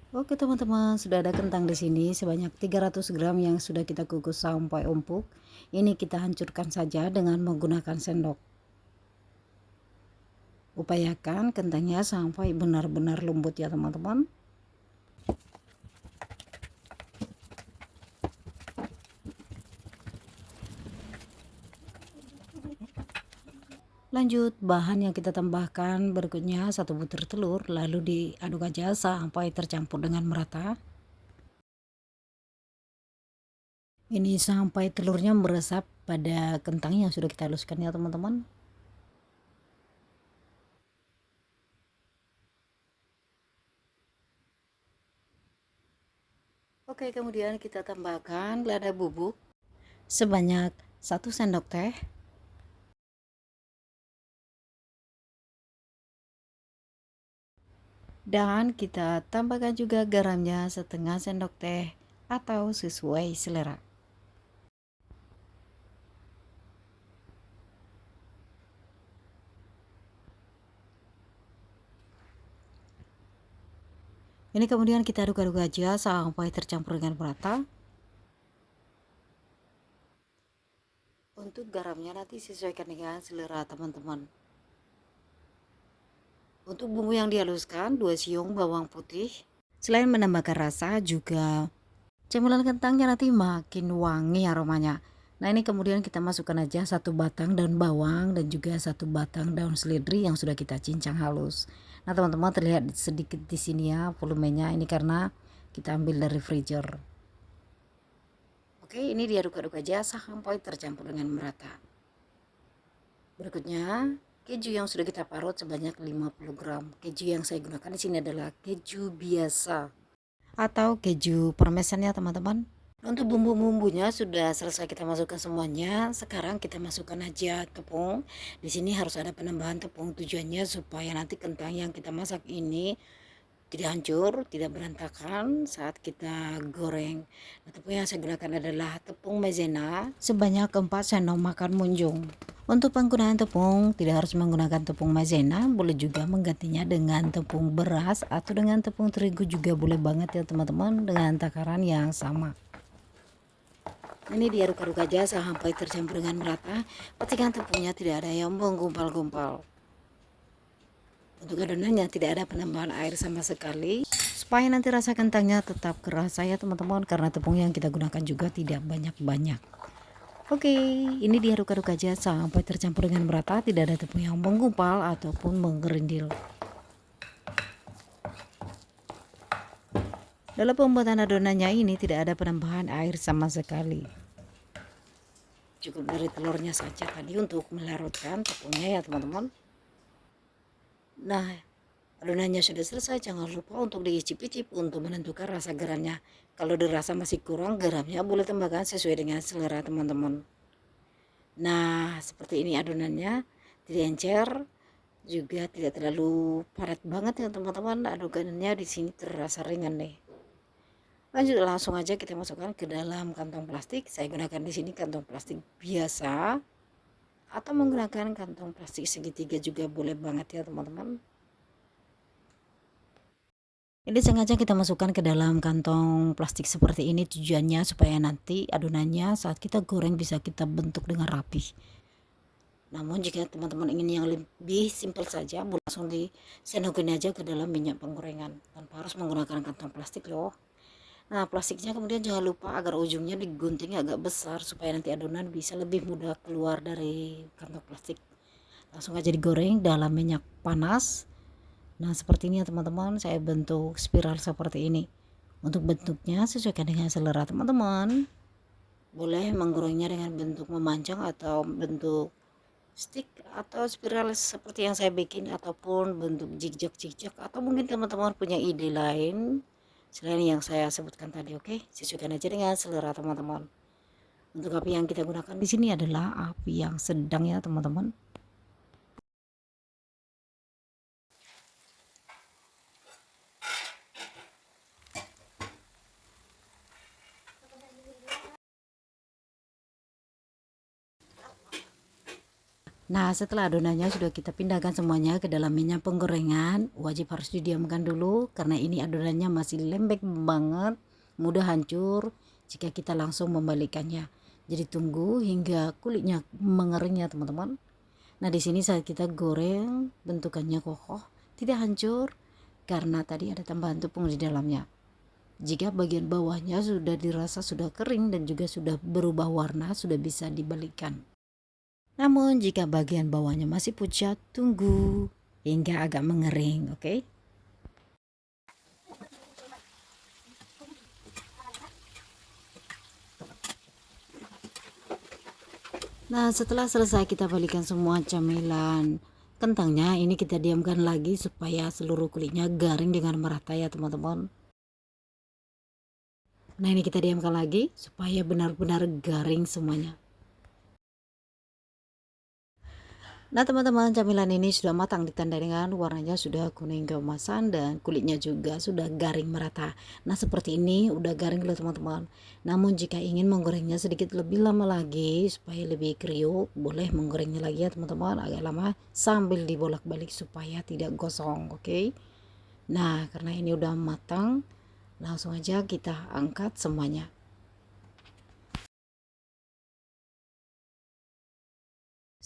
Oke teman-teman, sudah ada kentang di sini sebanyak 300 gram yang sudah kita kukus sampai empuk. Ini kita hancurkan saja dengan menggunakan sendok. Upayakan kentangnya sampai benar-benar lembut ya teman-teman. Lanjut, bahan yang kita tambahkan berikutnya 1 butir telur, lalu diaduk aja sampai tercampur dengan merata. Ini sampai telurnya meresap pada kentang yang sudah kita haluskan ya teman-teman. Oke, kemudian kita tambahkan lada bubuk sebanyak 1 sendok teh. Dan kita tambahkan juga garamnya setengah sendok teh atau sesuai selera. Ini kemudian kita aduk-aduk aja sampai tercampur dengan merata. Untuk garamnya nanti sesuaikan dengan selera teman-teman. Untuk bumbu yang dihaluskan 2 siung bawang putih. Selain menambahkan rasa, juga cemilan kentangnya nanti makin wangi aromanya. Nah ini kemudian kita masukkan aja 1 batang daun bawang dan juga 1 batang daun seledri yang sudah kita cincang halus. Nah teman-teman, terlihat sedikit di sini ya volumenya, ini karena kita ambil dari freezer. Oke, ini diaduk-aduk aja sampai tercampur dengan merata. Berikutnya keju yang sudah kita parut sebanyak 50 gram. Keju yang saya gunakan di sini adalah keju biasa atau keju parmesan ya teman-teman. Untuk bumbu-bumbunya sudah selesai kita masukkan semuanya. Sekarang kita masukkan aja tepung. Di sini harus ada penambahan tepung, tujuannya supaya nanti kentang yang kita masak ini tidak hancur, tidak berantakan saat kita goreng. Nah, tepung yang saya gunakan adalah tepung maizena sebanyak 4 sendok makan munjung. Untuk penggunaan tepung tidak harus menggunakan tepung maizena, boleh juga menggantinya dengan tepung beras atau dengan tepung terigu juga boleh banget ya teman-teman, dengan takaran yang sama. Ini diaduk-aduk aja sampai tercampur dengan merata. Pastikan tepungnya tidak ada yang menggumpal-gumpal. Untuk adonannya tidak ada penambahan air sama sekali, supaya nanti rasa kentangnya tetap kerasa ya teman-teman, karena tepung yang kita gunakan juga tidak banyak-banyak. Oke, ini diaduk-aduk aja sampai tercampur dengan merata, tidak ada tepung yang menggumpal ataupun menggerindil. Dalam pembuatan adonannya ini tidak ada penambahan air sama sekali. Cukup dari telurnya saja tadi untuk melarutkan tepungnya ya teman-teman. Nah, adonannya sudah selesai, jangan lupa untuk diicip-icip untuk menentukan rasa garamnya. Kalau dirasa masih kurang garamnya, boleh tambahkan sesuai dengan selera teman-teman. Nah, seperti ini adonannya, tidak encer, juga tidak terlalu padat banget ya teman-teman. Adonannya di sini terasa ringan nih. Lanjut, langsung aja kita masukkan ke dalam kantong plastik. Saya gunakan di sini kantong plastik biasa atau menggunakan kantong plastik segitiga juga boleh banget ya teman-teman. Ini sengaja kita masukkan ke dalam kantong plastik seperti ini, tujuannya supaya nanti adonannya saat kita goreng bisa kita bentuk dengan rapi. Namun jika teman-teman ingin yang lebih simpel saja, boleh langsung disendokin aja ke dalam minyak penggorengan tanpa harus menggunakan kantong plastik loh. Nah, plastiknya kemudian jangan lupa agar ujungnya digunting agak besar supaya nanti adonan bisa lebih mudah keluar dari kantong plastik. Langsung aja digoreng dalam minyak panas. Nah, seperti ini ya teman-teman, saya bentuk spiral seperti ini. Untuk bentuknya sesuaikan dengan selera teman-teman. Boleh menggorengnya dengan bentuk memanjang atau bentuk stick atau spiral seperti yang saya bikin, ataupun bentuk zigzag atau mungkin teman-teman punya ide lain selain yang saya sebutkan tadi. Oke, sesuaikan aja dengan selera teman-teman. Untuk api yang kita gunakan di sini adalah api yang sedang ya teman-teman. Nah, setelah adonannya sudah kita pindahkan semuanya ke dalam minyak penggorengan, wajib harus didiamkan dulu karena ini adonannya masih lembek banget, mudah hancur jika kita langsung membalikannya. Jadi tunggu hingga kulitnya mengering ya teman-teman. Nah, di sini saat kita goreng bentukannya kokoh, tidak hancur karena tadi ada tambahan tepung di dalamnya. Jika bagian bawahnya sudah dirasa sudah kering dan juga sudah berubah warna, sudah bisa dibalikkan. Namun jika bagian bawahnya masih pucat, tunggu hingga agak mengering, oke? Nah, setelah selesai kita balikan semua camilan kentangnya, ini kita diamkan lagi supaya seluruh kulitnya garing dengan merata ya teman-teman. Nah, ini kita diamkan lagi supaya benar-benar garing semuanya. Nah teman-teman, camilan ini sudah matang ditandai dengan warnanya sudah kuning keemasan dan kulitnya juga sudah garing merata. Nah seperti ini udah garing loh teman-teman. Namun jika ingin menggorengnya sedikit lebih lama lagi supaya lebih kriuk, boleh menggorengnya lagi ya teman-teman agak lama sambil dibolak-balik supaya tidak gosong, oke? Nah karena ini udah matang, langsung aja kita angkat semuanya.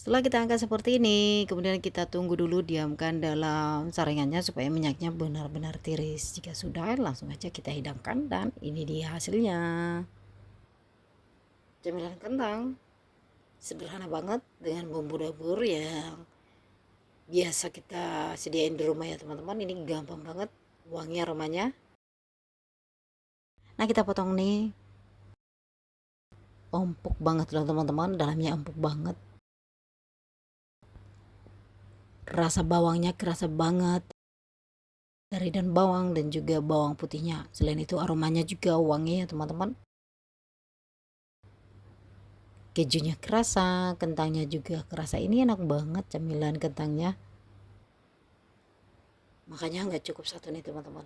Setelah kita angkat seperti ini, kemudian kita tunggu dulu, diamkan dalam saringannya supaya minyaknya benar-benar tiris. Jika sudah, langsung aja kita hidangkan dan ini dia hasilnya. Camilan kentang sederhana banget dengan bumbu dapur yang biasa kita sediain di rumah ya teman-teman. Ini gampang banget, wangi aromanya. Nah kita potong nih, empuk banget loh teman-teman, dalamnya empuk banget. Rasa bawangnya kerasa banget dari dan bawang dan juga bawang putihnya. Selain itu aromanya juga wangi ya teman-teman. Kejunya kerasa, kentangnya juga kerasa. Ini enak banget camilan kentangnya. Makanya nggak cukup satu nih teman-teman.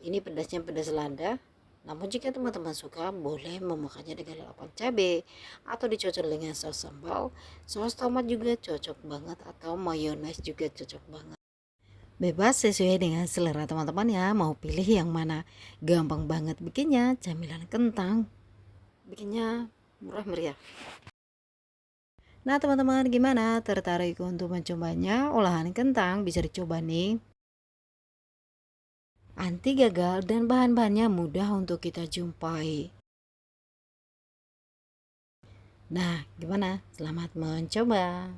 Ini pedasnya pedas lada. Namun jika teman-teman suka, boleh memakannya dengan lalapan cabai atau dicocol dengan saus sambal. Saus tomat juga cocok banget atau mayones juga cocok banget. Bebas sesuai dengan selera teman-teman ya, mau pilih yang mana. Gampang banget bikinnya, camilan kentang. Bikinnya murah meriah. Nah teman-teman, gimana? Tertarik untuk mencobanya? Olahan kentang bisa dicoba nih. Anti gagal dan bahan-bahannya mudah untuk kita jumpai. Nah, gimana? Selamat mencoba.